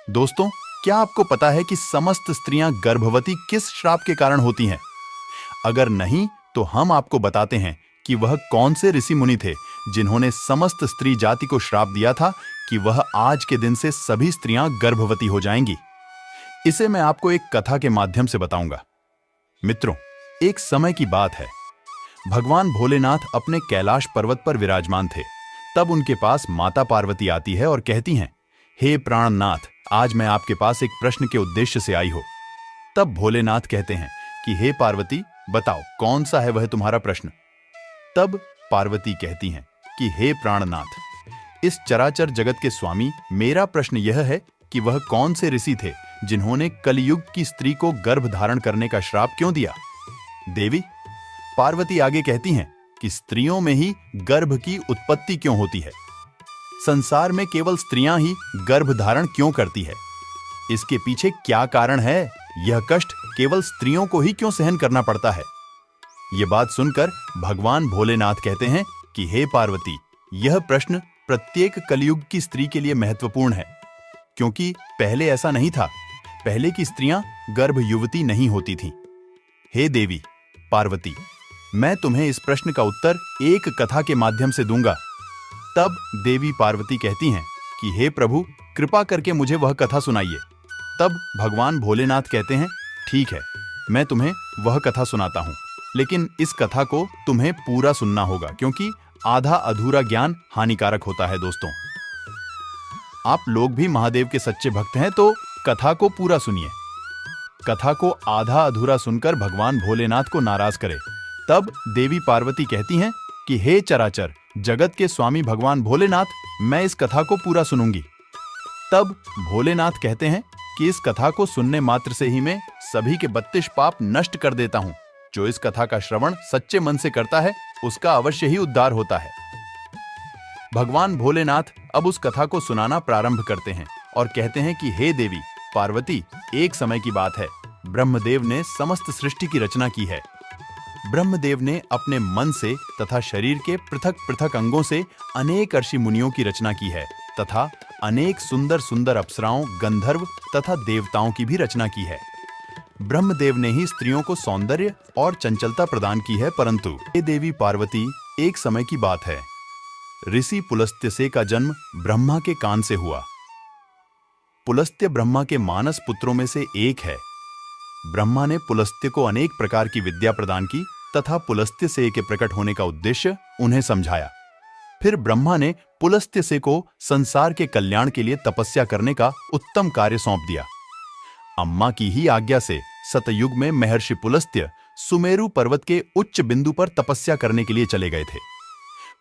दोस्तों, क्या आपको पता है कि समस्त स्त्रियां गर्भवती किस श्राप के कारण होती हैं? अगर नहीं, तो हम आपको बताते हैं कि वह कौन से ऋषि मुनि थे जिन्होंने समस्त स्त्री जाति को श्राप दिया था कि वह आज के दिन से सभी स्त्रियां गर्भवती हो जाएंगी। इसे मैं आपको एक कथा के माध्यम से बताऊंगा। मित्रों, एक समय की बात है। भगवान भोलेनाथ अपने कैलाश पर्वत पर विराजमान थे। तब उनके पास माता पार्वती आती है और कहती हैं, हे प्राणनाथ, आज मैं आपके पास एक प्रश्न के उद्देश्य से आई हो। तब भोलेनाथ कहते हैं कि हे पार्वती, बताओ कौन सा है वह तुम्हारा प्रश्न। तब पार्वती कहती हैं कि हे प्राणनाथ, इस चराचर जगत के स्वामी, मेरा प्रश्न यह है कि वह कौन से ऋषि थे जिन्होंने कलयुग की स्त्री को गर्भ धारण करने का श्राप क्यों दिया। देवी, पार्वती आगे कहती हैं कि स्त्रियों में ही गर्भ की उत्पत्ति क्यों होती है। संसार में केवल स्त्रियां ही गर्भ धारण क्यों करती है? इसके पीछे क्या कारण है? यह कष्ट केवल स्त्रियों को ही क्यों सहन करना पड़ता है? यह बात सुनकर भगवान भोलेनाथ कहते हैं कि हे पार्वती, यह प्रश्न प्रत्येक कलयुग की स्त्री के लिए महत्वपूर्ण है, क्योंकि पहले ऐसा नहीं था। पहले की स्त्रियां गर्भ युवती नहीं होती थीं। हे देवी पार्वती, मैं तुम्हें इस प्रश्न का उत्तर एक कथा के माध्यम से दूंगा। तब देवी पार्वती कहती हैं कि हे प्रभु, कृपा करके मुझे वह कथा सुनाइए। तब भगवान भोलेनाथ कहते हैं, ठीक है, मैं तुम्हें वह कथा सुनाता हूं, लेकिन इस कथा को तुम्हें पूरा सुनना होगा, क्योंकि आधा अधूरा ज्ञान हानिकारक होता है। दोस्तों, आप लोग भी महादेव के सच्चे भक्त हैं, तो कथा को पूरा सुनिए। कथा को आधा अधूरा सुनकर भगवान भोलेनाथ को नाराज करे। तब देवी पार्वती कहती हैं कि हे चराचर जगत के स्वामी भगवान भोलेनाथ, मैं इस कथा को पूरा सुनूंगी। तब भोलेनाथ कहते हैं कि इस कथा को सुनने मात्र से ही मैं सभी के 32 पाप नष्ट कर देता हूं। जो इस कथा का श्रवण सच्चे मन से करता है, उसका अवश्य ही उद्धार होता है। भगवान भोलेनाथ अब उस कथा को सुनाना प्रारंभ करते हैं और कहते हैं कि हे देवी पार्वती, एक समय की बात है, ब्रह्मदेव ने समस्त सृष्टि की रचना की है। ब्रह्मदेव ने अपने मन से तथा शरीर के पृथक पृथक अंगों से अनेक ऋषि मुनियों की रचना की है तथा अनेक सुंदर सुंदर अप्सराओं, गंधर्व तथा देवताओं की भी रचना की है। ब्रह्मदेव ने ही स्त्रियों को सौंदर्य और चंचलता प्रदान की है। परंतु हे देवी पार्वती, एक समय की बात है, ऋषि पुलस्त्य का जन्म ब्रह्मा के कान से हुआ। पुलस्त्य ब्रह्मा के मानस पुत्रों में से एक है। ब्रह्मा ने पुलस्त्य को अनेक प्रकार की विद्या प्रदान की तथा पुलस्त्य से के प्रकट होने का उद्देश्य उन्हें समझाया। फिर ब्रह्मा ने पुलस्त्य से को संसार के कल्याण के लिए तपस्या करने का उत्तम कार्य सौंप दिया। अम्मा की ही आज्ञा से सतयुग में महर्षि पुलस्त्य सुमेरु पर्वत के उच्च बिंदु पर तपस्या करने के लिए चले गए थे।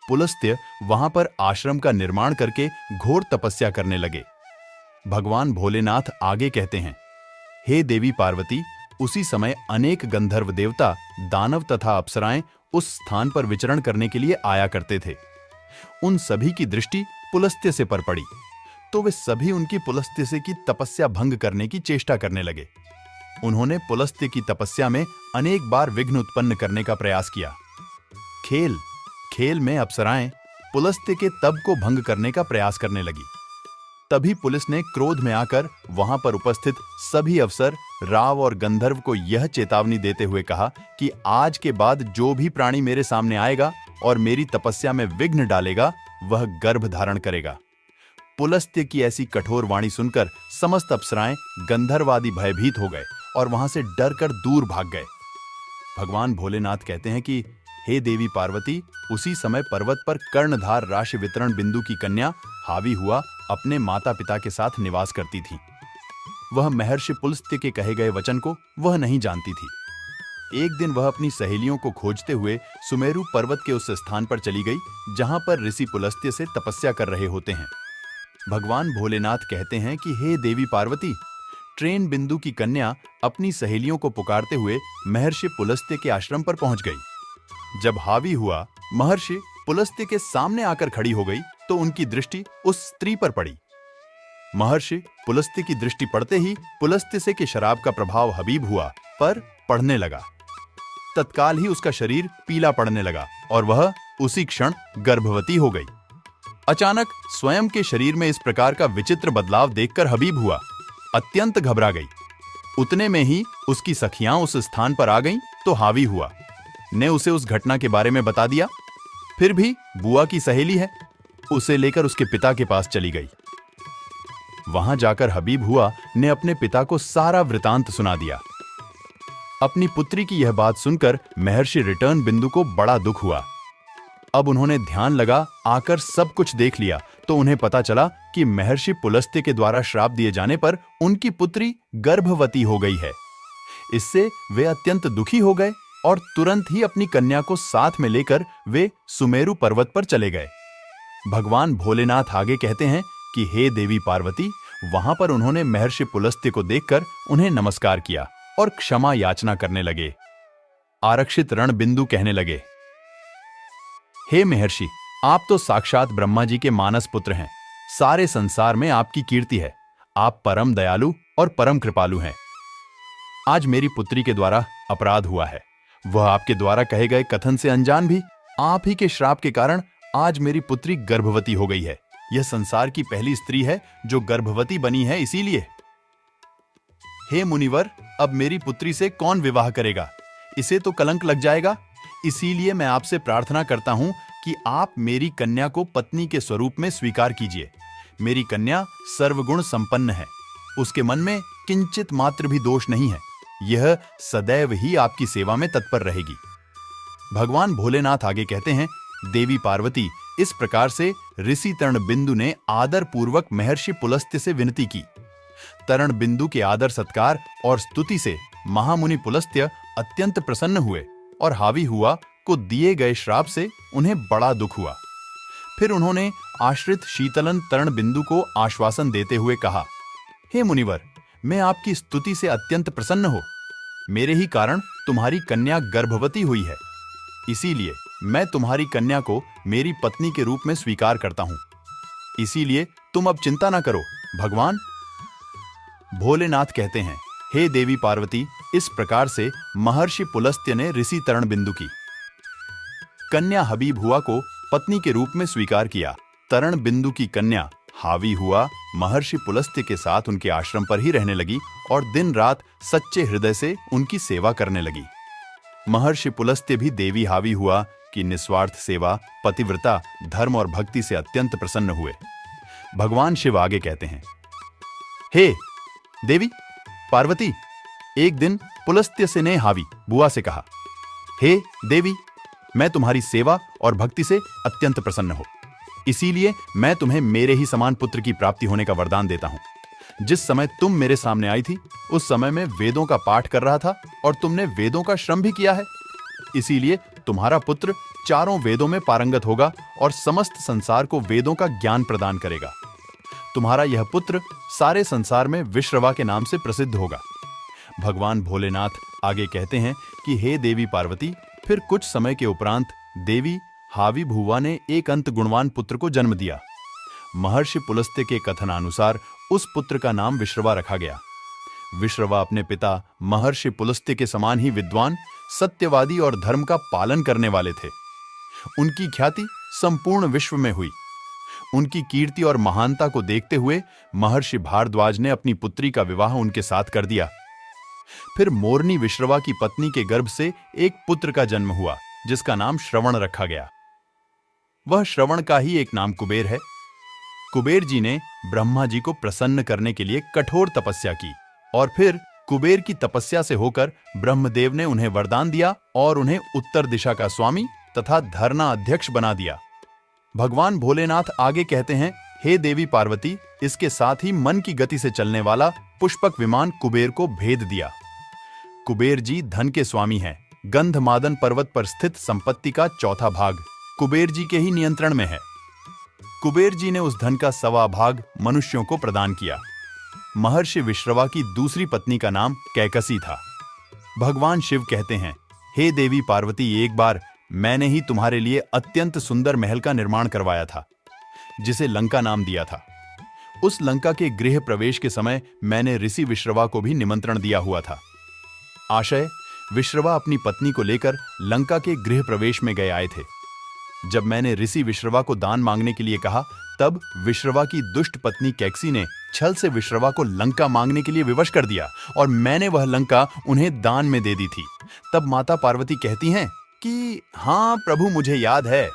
पुलस्त्य वहां पर आश्रम का निर्माण करके घोर तपस्या करने लगे। भगवान भोलेनाथ आगे कहते हैं, हे देवी पार्वती, उसी समय अनेक गंधर्व देवता, दानव तथा अप्सराएं उस स्थान पर विचरण करने के लिए आया करते थे। उन सभी की दृष्टि पुलस्त्य से पर पड़ी, तो वे सभी उनकी पुलस्त्य से की तपस्या भंग करने की चेष्टा करने लगे। उन्होंने पुलस्त्य की तपस्या में अनेक बार विघ्न उत्पन्न करने का प्रयास किया। खेल खेल में अप्सराएं पुलस्त्य के तप को भंग करने का प्रयास करने लगी। तभी पुलिस ने क्रोध में आकर वहां पर उपस्थित सभी अफसर, राव और गंधर्व को यह चेतावनी देते हुए कहा कि आज के बाद जो भी प्राणी मेरे सामने आएगा और मेरी तपस्या में विघ्न डालेगा, वह गर्भ धारण करेगा। पुलस्त्य की ऐसी कठोर वाणी सुनकर समस्त अप्सराएं, गंधर्व आदि भयभीत हो गए और वहां से डरकर दूर भाग गए। भगवान भोलेनाथ कहते हैं कि हे देवी पार्वती, उसी समय पर्वत पर कर्णधार राशि वितरण बिंदु की कन्या हावी हुआ अपने माता पिता के साथ निवास करती थी। वह महर्षि पुलस्त्य के कहे गए वचन को वह नहीं जानती थी। एक दिन वह अपनी सहेलियों को खोजते हुए सुमेरु पर्वत के उस स्थान पर चली गई जहां पर ऋषि पुलस्त्य से तपस्या कर रहे होते हैं। भगवान भोलेनाथ कहते हैं कि हे देवी पार्वती, ट्रेन बिंदु की कन्या अपनी सहेलियों को पुकारते हुए महर्षि पुलस्त्य के आश्रम पर पहुंच गई। जब हावी हुआ महर्षि पुलस्त्य के सामने आकर खड़ी हो गई तो उनकी दृष्टि उस स्त्री पर पड़ी। महर्षि पुलस्त्य की दृष्टि पड़ते ही पुलस्त्य से के शराब का प्रभाव हबीब हुआ, पर पड़ने लगा। तत्काल ही उसका शरीर पीला पड़ने लगा और वह उसी क्षण गर्भवती हो गई। अचानक स्वयं के शरीर में इस प्रकार का विचित्र बदलाव देखकर हबीब हुआ अत्यंत घबरा गई। उतने में ही उसकी सखियां उस स्थान पर आ गईं तो हावी हुआ ने उसे उस घटना के बारे में बता दिया। फिर भी बुआ की सहेली है, उसे लेकर उसके पिता के पास चली गई। वहां जाकर हबीब हुआ ने अपने पिता को सारा वृतांत सुना दिया। अपनी पुत्री की यह बात सुनकर महर्षि रिटर्न बिंदु को बड़ा दुख हुआ। अब उन्होंने ध्यान लगा आकर सब कुछ देख लिया तो उन्हें पता चला कि महर्षि पुलस्त्य के द्वारा श्राप दिए जाने पर उनकी पुत्री गर्भवती हो गई है। इससे वे अत्यंत दुखी हो गए और तुरंत ही अपनी कन्या को साथ में लेकर वे सुमेरु पर्वत पर चले गए। भगवान भोलेनाथ आगे कहते हैं कि हे देवी पार्वती, वहां पर उन्होंने महर्षि पुलस्त्य को देखकर उन्हें नमस्कार किया और क्षमा याचना करने लगे। आरक्षित रण बिंदु कहने लगे, हे महर्षि, आप तो साक्षात ब्रह्मा जी के मानस पुत्र हैं। सारे संसार में आपकी कीर्ति है। आप परम दयालु और परम कृपालु हैं। आज मेरी पुत्री के द्वारा अपराध हुआ है, वह आपके द्वारा कहे गए कथन से अनजान भी। आप ही के श्राप के कारण आज मेरी पुत्री गर्भवती हो गई है। यह संसार की पहली स्त्री है जो गर्भवती बनी है, इसीलिए। हे मुनिवर, अब मेरी पुत्री से कौन विवाह करेगा? इसे तो कलंक लग जाएगा। इसीलिए मैं आपसे प्रार्थना करता हूं कि आप मेरी कन्या को पत्नी के स्वरूप में स्वीकार कीजिए। मेरी कन्या सर्वगुण संपन्न है, उसके मन में किंचित मात्र भी दोष नहीं है। यह सदैव ही आपकी सेवा में तत्पर रहेगी। भगवान भोलेनाथ आगे कहते हैं, देवी पार्वती, इस प्रकार से ऋषि तरण बिंदु ने आदर पूर्वक महर्षि पुलस्त्य से विनती की। तरण बिंदु के आदर सत्कार और स्तुति से महामुनि पुलस्त्य अत्यंत प्रसन्न हुए और हावी हुआ को दिए गए श्राप से उन्हें बड़ा दुख हुआ। फिर उन्होंने आश्रित शीतलन तरण बिंदु को आश्वासन देते हुए कहा, हे मुनिवर, मैं आपकी स्तुति से अत्यंत प्रसन्न हो। मेरे ही कारण तुम्हारी कन्या गर्भवती हुई है, इसीलिए मैं तुम्हारी कन्या को मेरी पत्नी के रूप में स्वीकार करता हूं। इसीलिए तुम अब चिंता ना करो। भगवान भोलेनाथ कहते हैं, हे देवी पार्वती, इस प्रकार से महर्षि पुलस्त्य ने ऋषि तरण बिंदु की कन्या हबीब हुआ को पत्नी के रूप में स्वीकार किया। तरण बिंदु की कन्या हावी हुआ महर्षि पुलस्त्य के साथ उनके आश्रम पर ही रहने लगी और दिन रात सच्चे हृदय से उनकी सेवा करने लगी। महर्षि पुलस्त्य भी देवी हावी हुआ की निस्वार्थ सेवा, पतिव्रता, धर्म और भक्ति से अत्यंत प्रसन्न हुए। भगवान शिव आगे कहते हैं, हे देवी पार्वती, एक दिन पुलस्त्य से ने हावी बुआ से कहा, हे देवी, मैं तुम्हारी सेवा और भक्ति से अत्यंत प्रसन्न हूं, इसीलिए मैं तुम्हें मेरे ही समान पुत्र की प्राप्ति होने का वरदान देता हूं। जिस समय तुम मेरे सामने आई थी उस समय मैं वेदों का पाठ कर रहा था और तुमने वेदों का श्रम भी किया है। इसीलिए तुम्हारा पुत्र चारों वेदों में पारंगत होगा और समस्त संसार को वेदों का ज्ञान प्रदान करेगा। तुम्हारा यह पुत्र सारे संसार में विश्रवा के नाम से प्रसिद्ध होगा। भगवान भोलेनाथ आगे कहते हैं कि हे देवी पार्वती, फिर कुछ समय के उपरांत देवी हावी भुवा ने एक अंत गुणवान पुत्र को जन्म दिया। महर्षि पुलस्त्य के कथनानुसार उस पुत्र का नाम विश्रवा रखा गया। विश्रवा अपने पिता महर्षि पुलस्त्य के समान ही विद्वान, सत्यवादी और धर्म का पालन करने वाले थे। उनकी ख्याति संपूर्ण विश्व में हुई। उनकी कीर्ति और महानता को देखते हुए महर्षि भारद्वाज ने अपनी पुत्री का विवाह उनके साथ कर दिया। फिर मोरनी विश्रवा की पत्नी के गर्भ से एक पुत्र का जन्म हुआ जिसका नाम श्रवण रखा गया। वह श्रवण का ही एक नाम कुबेर है। कुबेर जी ने ब्रह्मा जी को प्रसन्न करने के लिए कठोर तपस्या की और फिर कुबेर की तपस्या से होकर ब्रह्मदेव ने उन्हें वरदान दिया और उन्हें उत्तर दिशा का स्वामी तथा धरना अध्यक्ष बना दिया। भगवान भोलेनाथ आगे कहते हैं, हे देवी पार्वती, इसके साथ ही मन की गति से चलने वाला पुष्पक विमान कुबेर को भेद दिया। कुबेर जी धन के स्वामी हैं। गंधमादन पर्वत पर स्थित संपत्ति का चौथा भाग कुबेर जी के ही नियंत्रण में है। कुबेर जी ने उस धन का 1.25 भाग मनुष्यों को प्रदान किया। महर्षि विश्रवा की दूसरी पत्नी का नाम कैकसी था। भगवान शिव कहते हैं, हे देवी पार्वती, एक बार मैंने ही तुम्हारे लिए अत्यंत सुंदर महल का निर्माण करवाया था जिसे लंका नाम दिया था। उस लंका के गृह प्रवेश के समय मैंने ऋषि विश्रवा को भी निमंत्रण दिया हुआ था। आशय विश्रवा अपनी पत्नी को लेकर लंका के गृह प्रवेश में गए आए थे। जब मैंने ऋषि विश्रवा को दान मांगने के लिए कहा तब विश्रवा की दुष्ट पत्नी कैकसी ने छल से विश्रवा को लंका मांगने के लिए विवश कर दिया और मैंने वह लंका उन्हें दान में दे दी थी। तब माता पार्वती कहती हैं कि हाँ प्रभु, मुझे याद है।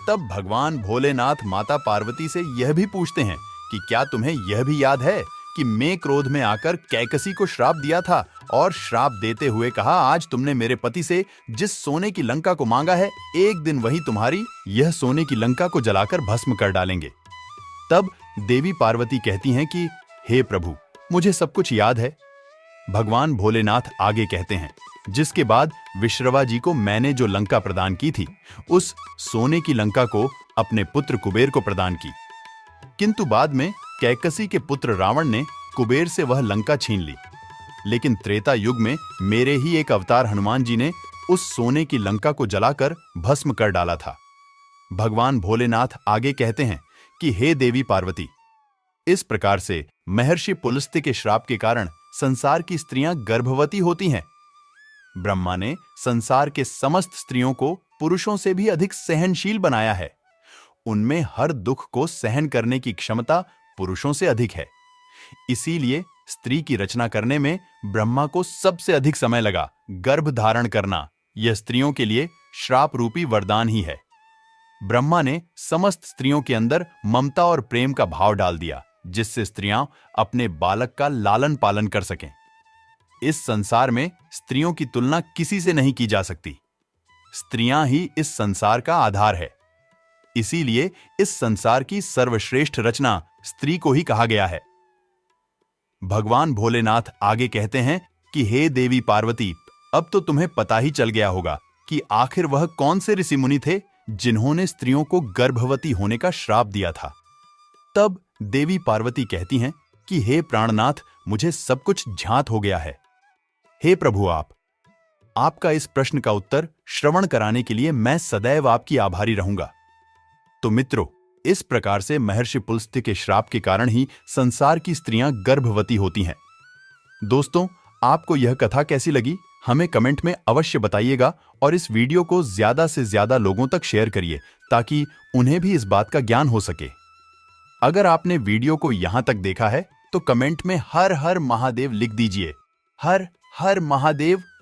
तब भगवान भोलेनाथ माता पार्वती से यह भी पूछते हैं कि क्या तुम्हें यह भी याद है कि मैं क्रोध में आकर कैकसी को श्राप दिया था और श्राप देते हुए कहा, आज तुमने मेरे पति से जिस सोने की लंका को मांगा है, एक दिन वही तुम्हारी यह सोने की लंका को जलाकर भस्म कर डालेंगे। तब देवी पार्वती कहती हैं कि हे प्रभु, मुझे सब कुछ याद है। भगवान भोलेनाथ आगे कहते हैं, जिसके बाद विश्रवा जी को मैंने जो लंका प्रदान की थी, उस सोने की लंका को अपने पुत्र कुबेर को प्रदान की। किंतु बाद में कैकसी के पुत्र रावण ने कुबेर से वह लंका छीन ली। लेकिन त्रेता युग में मेरे ही एक अवतार हनुमान जी ने उस सोने की लंका को जलाकर भस्म कर डाला था। भगवान भोलेनाथ आगे कहते हैं कि हे देवी पार्वती, इस प्रकार से महर्षि पुलस्त्य के श्राप के कारण संसार की स्त्रियां गर्भवती होती हैं। ब्रह्मा ने संसार के समस्त स्त्रियों को पुरुषों से भी अधिक सहनशील बनाया है। उनमें हर दुख को सहन करने की क्षमता पुरुषों से अधिक है। इसीलिए स्त्री की रचना करने में ब्रह्मा को सबसे अधिक समय लगा। गर्भ धारण करना यह स्त्रियों के लिए श्राप रूपी वरदान ही है। ब्रह्मा ने समस्त स्त्रियों के अंदर ममता और प्रेम का भाव डाल दिया, जिससे स्त्रियां अपने बालक का लालन पालन कर सकें। इस संसार में स्त्रियों की तुलना किसी से नहीं की जा सकती। स्त्रियां ही इस संसार का आधार है। इसीलिए इस संसार की सर्वश्रेष्ठ रचना स्त्री को ही कहा गया है। भगवान भोलेनाथ आगे कहते हैं कि हे देवी पार्वती, अब तो तुम्हें पता ही चल गया होगा कि आखिर वह कौन से ऋषि मुनि थे जिन्होंने स्त्रियों को गर्भवती होने का श्राप दिया था। तब देवी पार्वती कहती हैं कि हे प्राणनाथ, मुझे सब कुछ ज्ञात हो गया है। हे प्रभु, आपका इस प्रश्न का उत्तर श्रवण कराने के लिए मैं सदैव आपकी आभारी रहूंगा। तो मित्रों, इस प्रकार से महर्षि पुलस्त्य के श्राप के कारण ही संसार की स्त्रियां गर्भवती होती हैं। दोस्तों, आपको यह कथा कैसी लगी हमें कमेंट में अवश्य बताइएगा और इस वीडियो को ज्यादा से ज्यादा लोगों तक शेयर करिए ताकि उन्हें भी इस बात का ज्ञान हो सके। अगर आपने वीडियो को यहां तक देखा है तो कमेंट में हर हर महादेव लिख दीजिए। हर हर महादेव